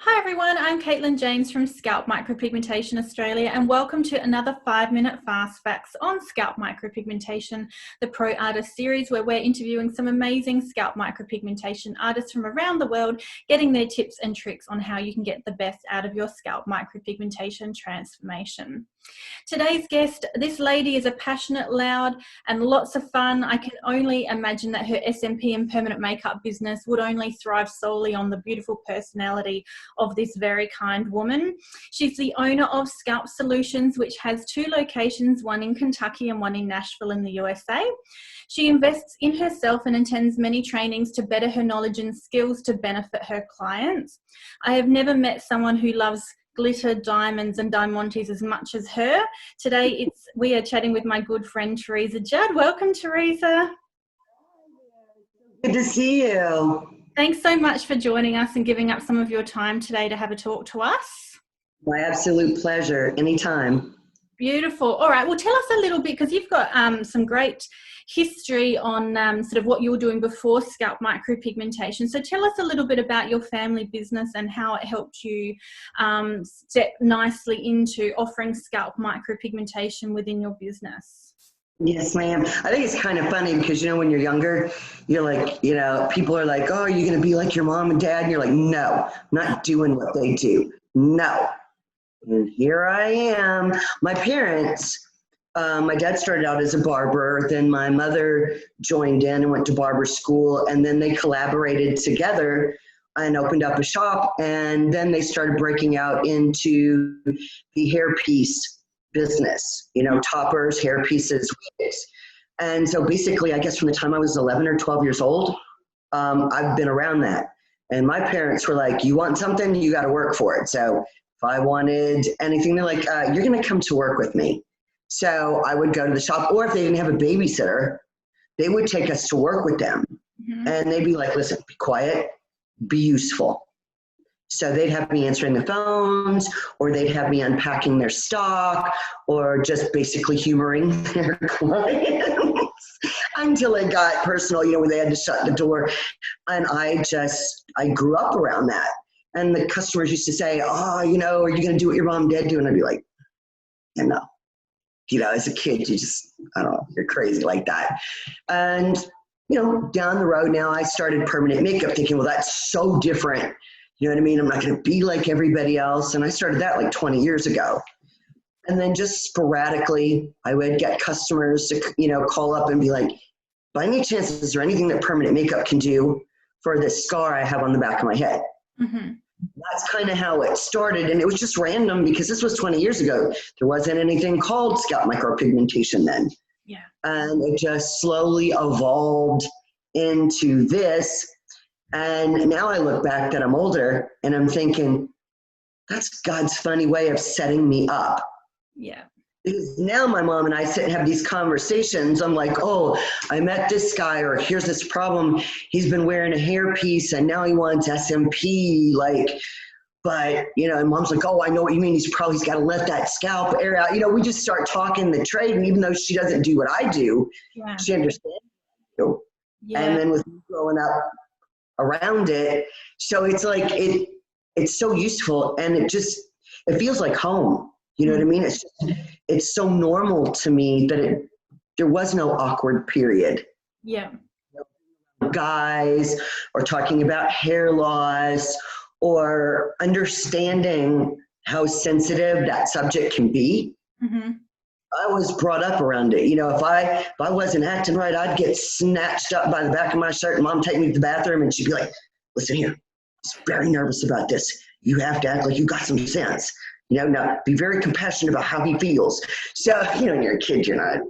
Hi everyone, I'm Caitlin James from Scalp Micropigmentation Australia, and welcome to another 5-minute fast facts on scalp micropigmentation, the Pro Artist series, where we're interviewing some amazing scalp micropigmentation artists from around the world, getting their tips and tricks on how you can get the best out of your scalp micropigmentation transformation. Today's guest, this lady is a passionate, loud, and lots of fun. I can only imagine that her SMP and permanent makeup business would only thrive solely on the beautiful personality of this very kind woman. She's the owner of Scalp Solutions, which has 2 locations, one in Kentucky and one in Nashville in the USA. She invests in herself and attends many trainings to better her knowledge and skills to benefit her clients. I have never met someone who loves glitter, diamonds and diamantes as much as her. Today we are chatting with my good friend Teresa Judd. Welcome, Teresa. Good to see you. Thanks so much for joining us and giving up some of your time today to have a talk to us. My absolute pleasure. Anytime. Beautiful. All right. Well, tell us a little bit, because you've got some great history on sort of what you were doing before scalp micropigmentation. So tell us a little bit about your family business and how it helped you step nicely into offering scalp micropigmentation within your business. Yes, ma'am. I think it's kind of funny because, when you're younger, you're like, people are like, oh, you're going to be like your mom and dad. And you're like, no, I'm not doing what they do. No. And here I am. My parents, my dad started out as a barber. Then my mother joined in and went to barber school. And then they collaborated together and opened up a shop. And then they started breaking out into the hairpiece business, toppers, hair pieces, wigs. And so basically, I guess from the time I was 11 or 12 years old, I've been around that. And my parents were like, you want something, you got to work for it. So if I wanted anything, they're like, you're going to come to work with me. So I would go to the shop, or if they didn't have a babysitter, they would take us to work with them. Mm-hmm. And they'd be like, listen, be quiet, be useful. So they'd have me answering the phones, or they'd have me unpacking their stock, or just basically humoring their clients until it got personal, when they had to shut the door. And I grew up around that. And the customers used to say, oh, are you going to do what your mom and dad do? And I'd be like, no. As a kid, I don't know, you're crazy like that. And, down the road now, I started permanent makeup thinking, well, that's so different. You know what I mean? I'm not going to be like everybody else. And I started that like 20 years ago. And then just sporadically, I would get customers to, call up and be like, by any chance, is there anything that permanent makeup can do for this scar I have on the back of my head? Mm-hmm. That's kind of how it started. And it was just random because this was 20 years ago. There wasn't anything called scalp micropigmentation then. Yeah. And it just slowly evolved into this. And now I look back that I'm older and I'm thinking, that's God's funny way of setting me up. Yeah. Because now my mom and I sit and have these conversations. I'm like, oh, I met this guy, or here's this problem. He's been wearing a hairpiece and now he wants SMP. But, and mom's like, oh, I know what you mean. He's got to let that scalp air out. We just start talking the trade. And even though she doesn't do what I do, yeah, she understands. Yeah. And then with me growing up around it, so it's like it's so useful, and it feels like home. You know what I mean? It's so normal to me that there was no awkward period. Yeah. Guys, or talking about hair loss, or understanding how sensitive that subject can be. Mm-hmm. I was brought up around it. If I wasn't acting right, I'd get snatched up by the back of my shirt and mom take me to the bathroom and she'd be like, listen here, I'm very nervous about this. You have to act like you got some sense. Now be very compassionate about how he feels. So, you're a kid, you're not.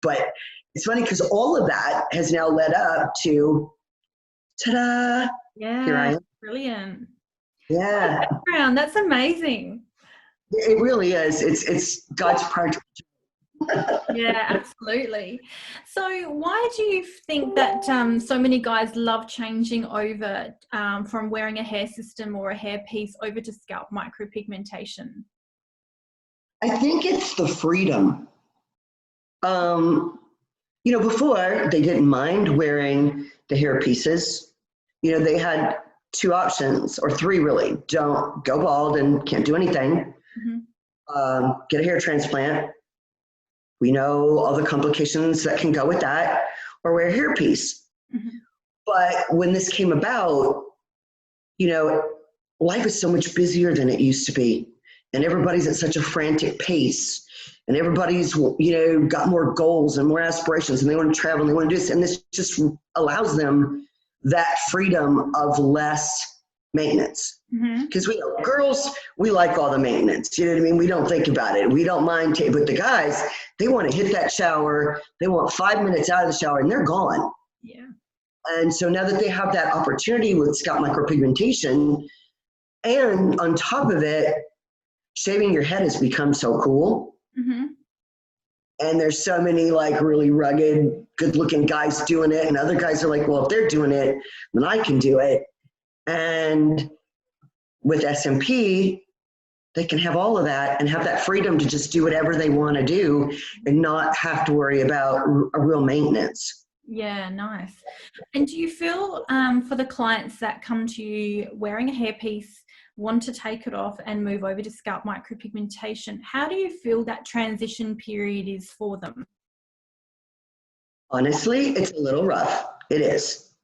But it's funny because all of that has now led up to, ta-da, yeah, here I am. Brilliant. Yeah. Background, that's amazing. It really is. It's God's project. Yeah, absolutely. So why do you think that so many guys love changing over from wearing a hair system or a hair piece over to scalp micropigmentation? I think it's the freedom. Before they didn't mind wearing the hair pieces. They had two options, or three really. Don't go bald and can't do anything. Get a hair transplant. We know all the complications that can go with that, or wear a hairpiece. But when this came about, you know, life is so much busier than it used to be. And everybody's at such a frantic pace. And everybody's, you know, got more goals and more aspirations, and they want to travel and they want to do this. And this just allows them that freedom of less maintenance. Because we know girls, we like all the maintenance. You know what I mean? We don't think about it. We don't mind. But the guys, they want to hit that shower. They want 5 minutes out of the shower and they're gone. Yeah. And so now that they have that opportunity with scalp micropigmentation, and on top of it, shaving your head has become so cool. And there's so many like really rugged, good looking guys doing it. And other guys are like, well, if they're doing it, then I can do it. And with SMP, they can have all of that and have that freedom to just do whatever they want to do and not have to worry about a real maintenance. Yeah, nice. And do you feel for the clients that come to you wearing a hairpiece, want to take it off and move over to scalp micropigmentation, how do you feel that transition period is for them? Honestly, it's a little rough. It is.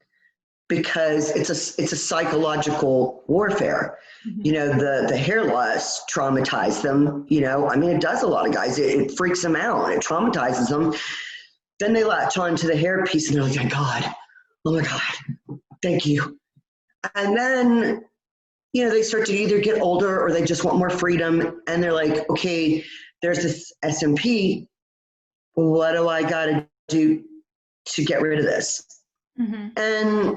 Because it's a psychological warfare. You know, the hair loss traumatized them. You know, I mean, it does a lot of guys. It freaks them out. It traumatizes them. Then they latch on to the hairpiece and they're like, oh my God, thank you. And then, you know, they start to either get older or they just want more freedom. And they're like, okay, there's this SMP. What do I got to do to get rid of this? And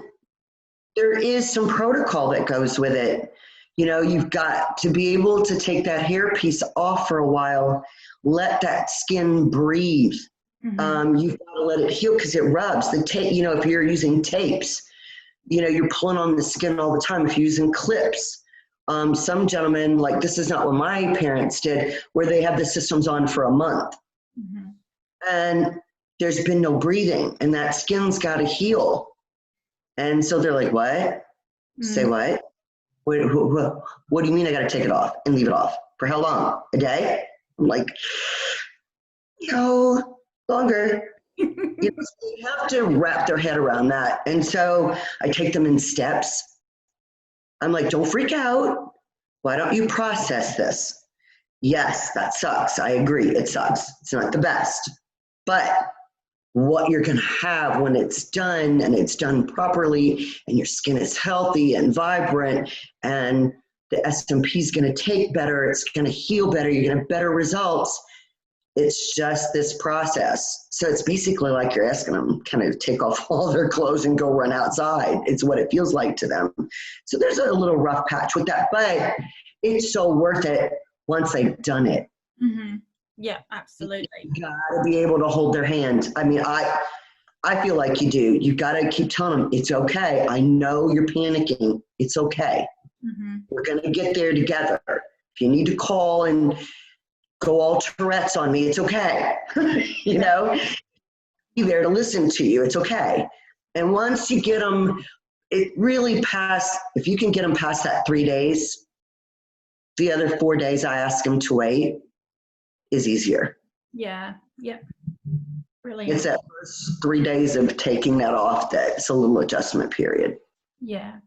there is some protocol that goes with it. You know, you've got to be able to take that hair piece off for a while, let that skin breathe. You've got to let it heal because it rubs. The tape, you know, if you're using tapes, you know, you're pulling on the skin all the time. If you're using clips, some gentlemen, like this is not what my parents did, where they have the systems on for a month. And there's been no breathing and that skin's got to heal. And so they're like, what? Say what? What do you mean I got to take it off and leave it off? For how long? A day? I'm like, no, longer. You know, they have to wrap their head around that. And so I take them in steps. I'm like, don't freak out. Why don't you process this? Yes, that sucks. I agree. It sucks. It's not the best. But what you're going to have when it's done and it's done properly and your skin is healthy and vibrant and the SMP is going to take better, it's going to heal better, you're going to have better results. It's just this process. So it's basically like you're asking them kind of take off all their clothes and go run outside. It's what it feels like to them. So there's a little rough patch with that, but it's so worth it once they've done it. Yeah, absolutely. You gotta be able to hold their hand. I mean, I feel like you do. You gotta keep telling them, it's okay. I know you're panicking. It's okay. We're gonna get there together. If you need to call and go all Tourette's on me, it's okay. You know, be there to listen to you. It's okay. And once you get them, it really if you can get them past that 3 days, the other 4 days I ask them to wait is easier. Yeah. Brilliant. It's that first 3 days of taking that off that's a little adjustment period. Yeah.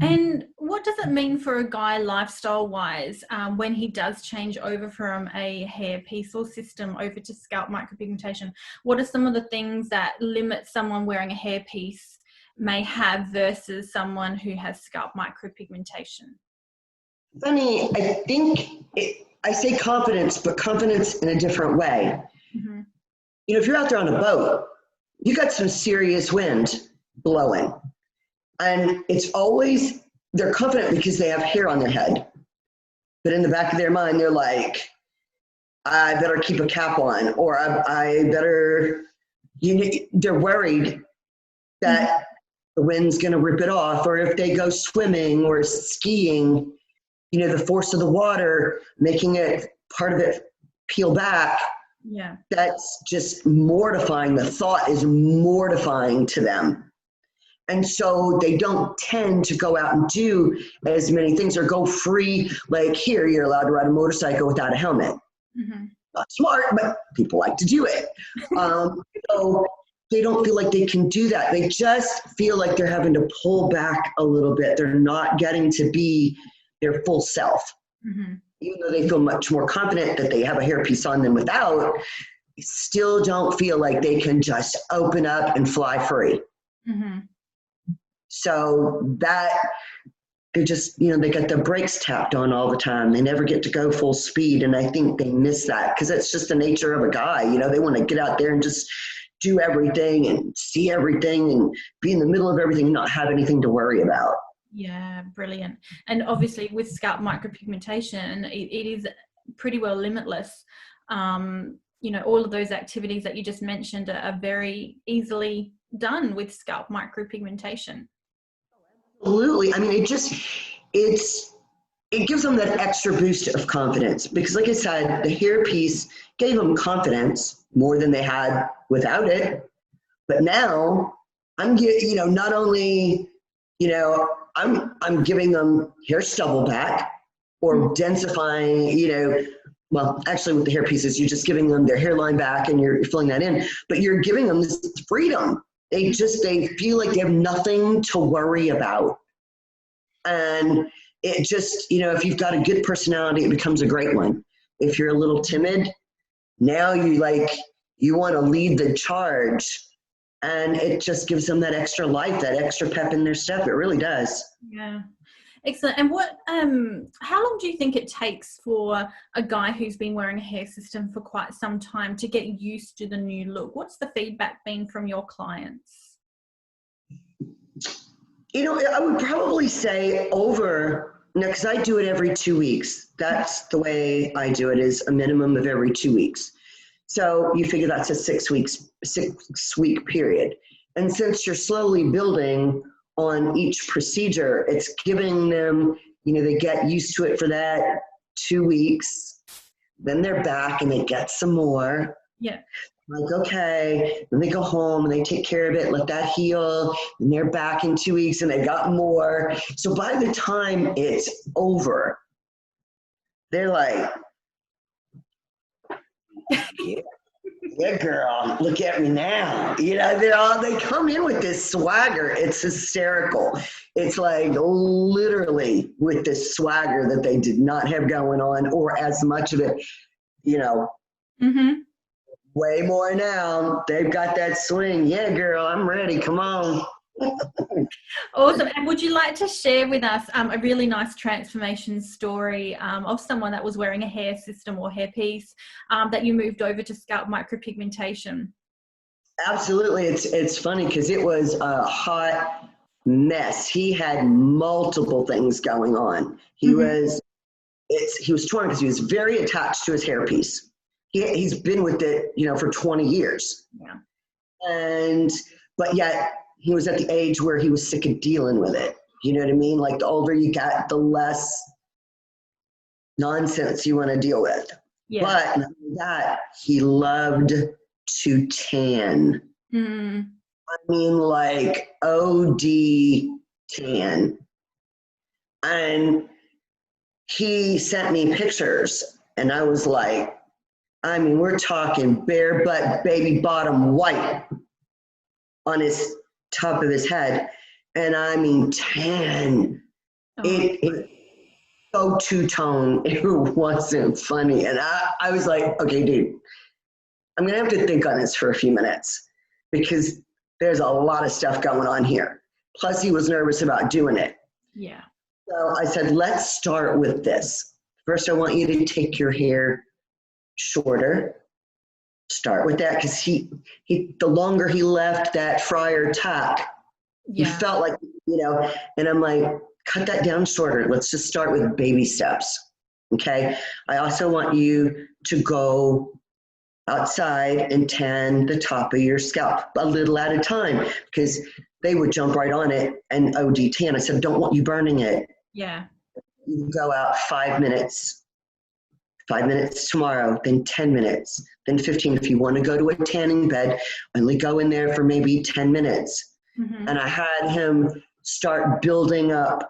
And what does it mean for a guy lifestyle wise when he does change over from a hair piece or system over to scalp micropigmentation? What are some of the things that limit someone wearing a hair piece may have versus someone who has scalp micropigmentation? Funny, I think I say confidence, but confidence in a different way. You know, if you're out there on a boat, you got some serious wind blowing. And it's always, they're confident because they have hair on their head. But in the back of their mind, they're like, I better keep a cap on, or I better, they're worried that the wind's going to rip it off, or if they go swimming or skiing, you know, the force of the water, making it, part of it peel back. Yeah. That's just mortifying. The thought is mortifying to them. And so they don't tend to go out and do as many things or go free. Like here, you're allowed to ride a motorcycle without a helmet. Mm-hmm. Not smart, but people like to do it. So they don't feel like they can do that. They just feel like they're having to pull back a little bit. They're not getting to be their full self. Mm-hmm. Even though they feel much more confident that they have a hairpiece on them without, they still don't feel like they can just open up and fly free. Mm-hmm. So that they just, they get the brakes tapped on all the time. They never get to go full speed. And I think they miss that because it's just the nature of a guy. They want to get out there and just do everything and see everything and be in the middle of everything and not have anything to worry about. Yeah, brilliant. And obviously with scalp micropigmentation, it is pretty well limitless. All of those activities that you just mentioned are very easily done with scalp micropigmentation. Absolutely. I mean, it gives them that extra boost of confidence because, like I said, the hairpiece gave them confidence more than they had without it. But now I'm getting, not only, I'm giving them hair stubble back or densifying, well, actually with the hair pieces, you're just giving them their hairline back and you're filling that in, but you're giving them this freedom. They feel like they have nothing to worry about. And it just, if you've got a good personality, it becomes a great one. If you're a little timid, now you want to lead the charge. And it just gives them that extra life, that extra pep in their step. It really does. Yeah. Excellent. And how long do you think it takes for a guy who's been wearing a hair system for quite some time to get used to the new look? What's the feedback been from your clients? I would probably say because I do it every 2 weeks. That's the way I do it, is a minimum of every 2 weeks. So you figure that's a 6 week period. And since you're slowly building on each procedure, it's giving them, they get used to it for that 2 weeks. Then they're back and they get some more. Yeah. Like, okay, then they go home and they take care of it, let that heal, and they're back in 2 weeks and they got more. So by the time it's over, they're like, yeah, girl, look at me now. They come in with this swagger. It's hysterical. It's like literally with this swagger that they did not have going on, or as much of it, Mm-hmm. way more now. They've got that swing. Yeah, girl, I'm ready. Come on. Awesome. And would you like to share with us a really nice transformation story of someone that was wearing a hair system or hairpiece that you moved over to scalp micropigmentation? Absolutely. It's funny because it was a hot mess. He had multiple things going on. He was torn because he was very attached to his hairpiece. He's been with it, for 20 years. Yeah. But yet he was at the age where he was sick of dealing with it. You know what I mean? Like the older you get, the less nonsense you want to deal with. Yeah. But not only that, he loved to tan. I mean, like OD tan. And he sent me pictures and I was like, we're talking bare butt, baby bottom white on his top of his head. And tan. It so two-tone, it wasn't funny. And I was like, okay, dude, I'm going to have to think on this for a few minutes because there's a lot of stuff going on here. Plus, he was nervous about doing it. Yeah. So I said, let's start with this. First, I want you to take your hair shorter. Start with that because the longer he left that friar tuck, he felt like, and I'm like, cut that down shorter. Let's just start with baby steps. Okay. I also want you to go outside and tan the top of your scalp a little at a time because they would jump right on it and OD tan. I said, don't want you burning it. Yeah. You go out 5 minutes tomorrow, then 10 minutes, then 15. If you want to go to a tanning bed, only go in there for maybe 10 minutes. And I had him start building up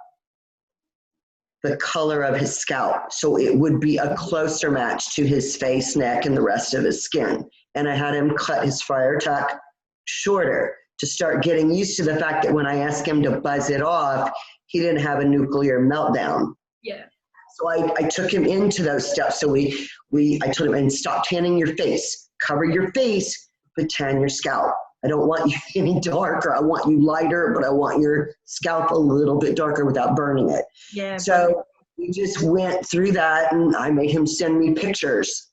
the color of his scalp so it would be a closer match to his face, neck, and the rest of his skin. And I had him cut his friar tuck shorter to start getting used to the fact that when I asked him to buzz it off, he didn't have a nuclear meltdown. Yeah. So I took him into those steps. So I told him, and stop tanning your face. Cover your face, but tan your scalp. I don't want you any darker. I want you lighter, but I want your scalp a little bit darker without burning it. Yeah. So we just went through that, and I made him send me pictures.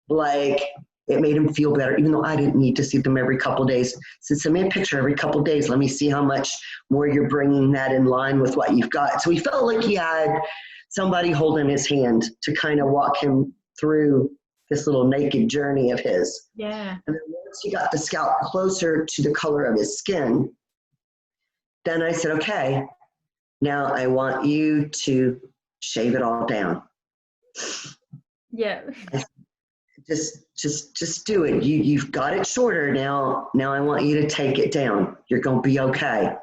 Like, it made him feel better, even though I didn't need to see them every couple of days. So send me a picture every couple of days. Let me see how much more you're bringing that in line with what you've got. So he felt like he had somebody holding his hand to kind of walk him through this little naked journey of his. Yeah. And then once he got the scalp closer to the color of his skin, then I said, okay, now I want you to shave it all down. Yeah. Just do it. You've got it shorter now. Now I want you to take it down. You're going to be okay.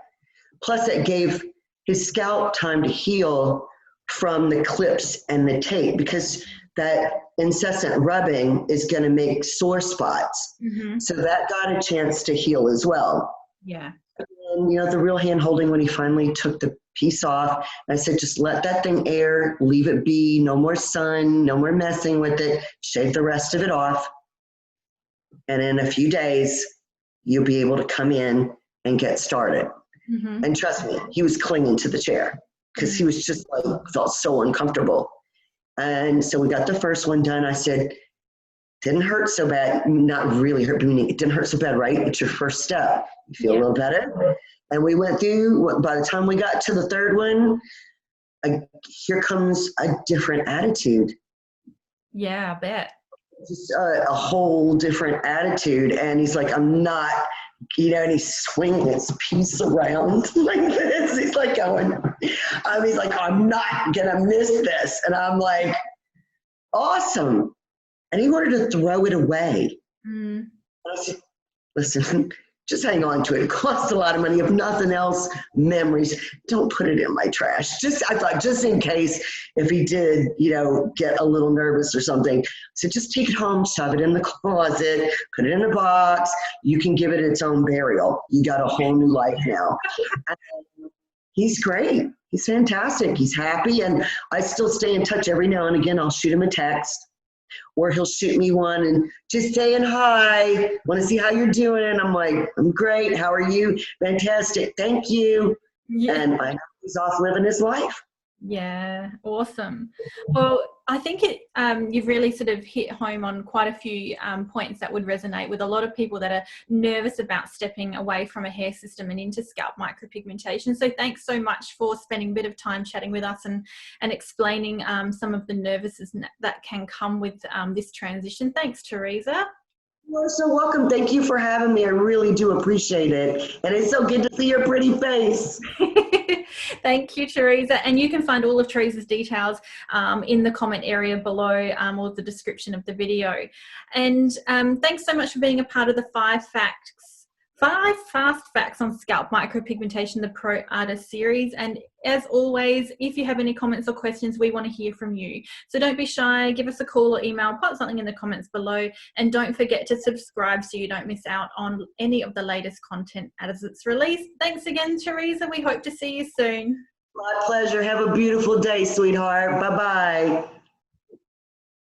Plus it gave his scalp time to heal from the clips and the tape, because that incessant rubbing is going to make sore spots. So that got a chance to heal as well. Yeah. And, the real hand holding when he finally took the piece off, I said, just let that thing air, leave it be, no more sun, no more messing with it, shave the rest of it off. And in a few days, you'll be able to come in and get started. And trust me, he was clinging to the chair because he was just like, felt so uncomfortable. And so we got the first one done. I said, didn't hurt so bad, not really hurt, meaning it didn't hurt so bad, right? It's your first step. You feel a little better. And we went through, by the time we got to the third one, here comes a different attitude. Yeah, I bet. Just a whole different attitude. And he's like, I'm not, and he's swinging his piece around like this. He's like going, he's like, I'm not going to miss this. And I'm like, awesome. And he wanted to throw it away. And I said, listen, just hang on to it. It costs a lot of money. If nothing else, memories. Don't put it in my trash. I thought, just in case, if he did, get a little nervous or something. So just take it home, shove it in the closet, put it in a box. You can give it its own burial. You got a whole new life now. And he's great. He's fantastic. He's happy. And I still stay in touch every now and again. I'll shoot him a text. Or he'll shoot me one and just saying hi, want to see how you're doing. I'm like, I'm great. How are you? Fantastic. Thank you. Yeah. And I know he's off living his life. Yeah, awesome. Well, I think you've really sort of hit home on quite a few points that would resonate with a lot of people that are nervous about stepping away from a hair system and into scalp micropigmentation. So thanks so much for spending a bit of time chatting with us and explaining some of the nervousness that can come with this transition. Thanks, Teresa. You're so welcome. Thank you for having me. I really do appreciate it. And it's so good to see your pretty face. Thank you, Teresa. And you can find all of Teresa's details in the comment area below or the description of the video. And thanks so much for being a part of the 5 fast facts on scalp micropigmentation, the Pro Artist series. And as always, if you have any comments or questions, we want to hear from you. So don't be shy, give us a call or email, put something in the comments below, and don't forget to subscribe so you don't miss out on any of the latest content as it's released. Thanks again, Teresa. We hope to see you soon. My pleasure. Have a beautiful day, sweetheart. Bye-bye.